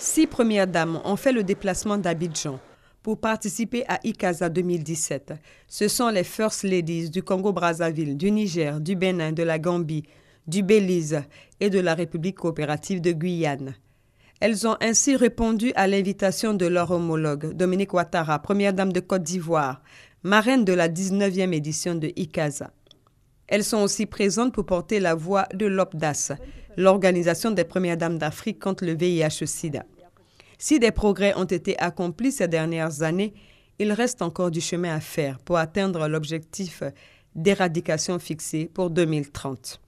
6 premières dames ont fait le déplacement d'Abidjan pour participer à ICASA 2017. Ce sont les First Ladies du Congo-Brazzaville, du Niger, du Bénin, de la Gambie, du Belize et de la République coopérative de Guyane. Elles ont ainsi répondu à l'invitation de leur homologue, Dominique Ouattara, première dame de Côte d'Ivoire, marraine de la 19e édition de ICASA. Elles sont aussi présentes pour porter la voix de l'OPDAS, l'Organisation des premières dames d'Afrique contre le VIH-Sida. Si des progrès ont été accomplis ces dernières années, il reste encore du chemin à faire pour atteindre l'objectif d'éradication fixé pour 2030.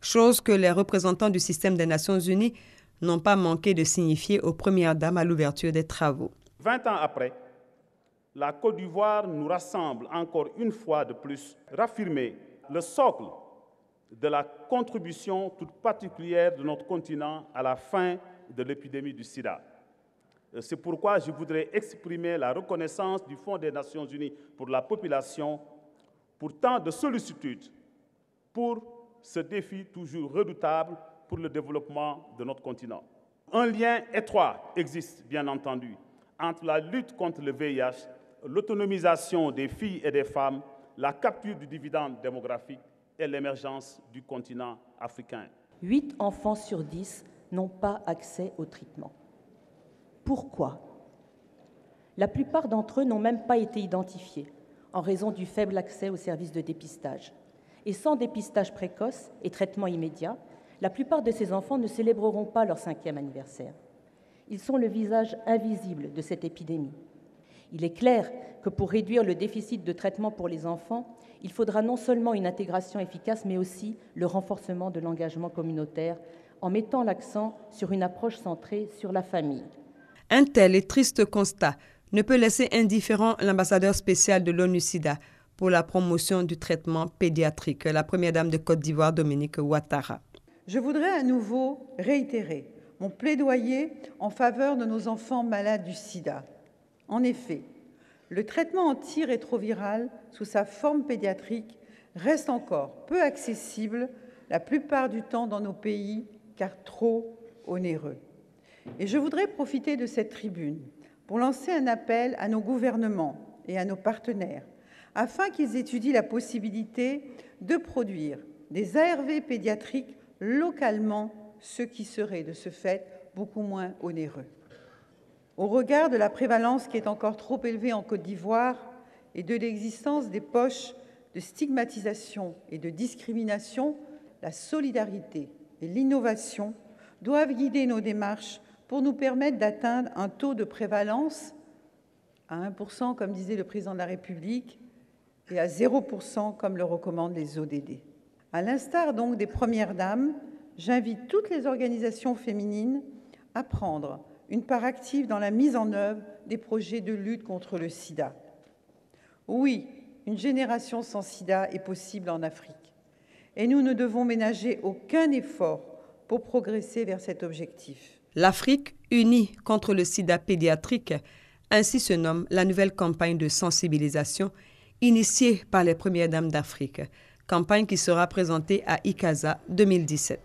Chose que les représentants du système des Nations Unies n'ont pas manqué de signifier aux premières dames à l'ouverture des travaux. 20 ans après, la Côte d'Ivoire nous rassemble encore une fois de plus, raffirmer le socle de la contribution toute particulière de notre continent à la fin de l'épidémie du sida. C'est pourquoi je voudrais exprimer la reconnaissance du Fonds des Nations Unies pour la population pour tant de sollicitude pour ce défi toujours redoutable pour le développement de notre continent. Un lien étroit existe, bien entendu, entre la lutte contre le VIH, l'autonomisation des filles et des femmes, la capture du dividende démographique et l'émergence du continent africain. 8 enfants sur 10 n'ont pas accès au traitement. Pourquoi? La plupart d'entre eux n'ont même pas été identifiés en raison du faible accès aux services de dépistage. Et sans dépistage précoce et traitement immédiat, la plupart de ces enfants ne célébreront pas leur 5e anniversaire. Ils sont le visage invisible de cette épidémie. Il est clair que pour réduire le déficit de traitement pour les enfants, il faudra non seulement une intégration efficace, mais aussi le renforcement de l'engagement communautaire en mettant l'accent sur une approche centrée sur la famille. Un tel et triste constat ne peut laisser indifférent l'ambassadeur spécial de l'ONU-SIDA pour la promotion du traitement pédiatrique, la première dame de Côte d'Ivoire, Dominique Ouattara. Je voudrais à nouveau réitérer mon plaidoyer en faveur de nos enfants malades du sida. En effet, le traitement antirétroviral sous sa forme pédiatrique reste encore peu accessible la plupart du temps dans nos pays, car trop onéreux. Et je voudrais profiter de cette tribune pour lancer un appel à nos gouvernements et à nos partenaires afin qu'ils étudient la possibilité de produire des ARV pédiatriques localement, ce qui serait de ce fait beaucoup moins onéreux. Au regard de la prévalence qui est encore trop élevée en Côte d'Ivoire et de l'existence des poches de stigmatisation et de discrimination, la solidarité et l'innovation doivent guider nos démarches pour nous permettre d'atteindre un taux de prévalence à 1%, comme disait le Président de la République, et à 0%, comme le recommandent les ODD. À l'instar donc des Premières Dames, j'invite toutes les organisations féminines à prendre une part active dans la mise en œuvre des projets de lutte contre le sida. Oui, une génération sans sida est possible en Afrique, et nous ne devons ménager aucun effort pour progresser vers cet objectif. L'Afrique unie contre le sida pédiatrique, ainsi se nomme la nouvelle campagne de sensibilisation initiée par les Premières Dames d'Afrique, campagne qui sera présentée à ICASA 2017.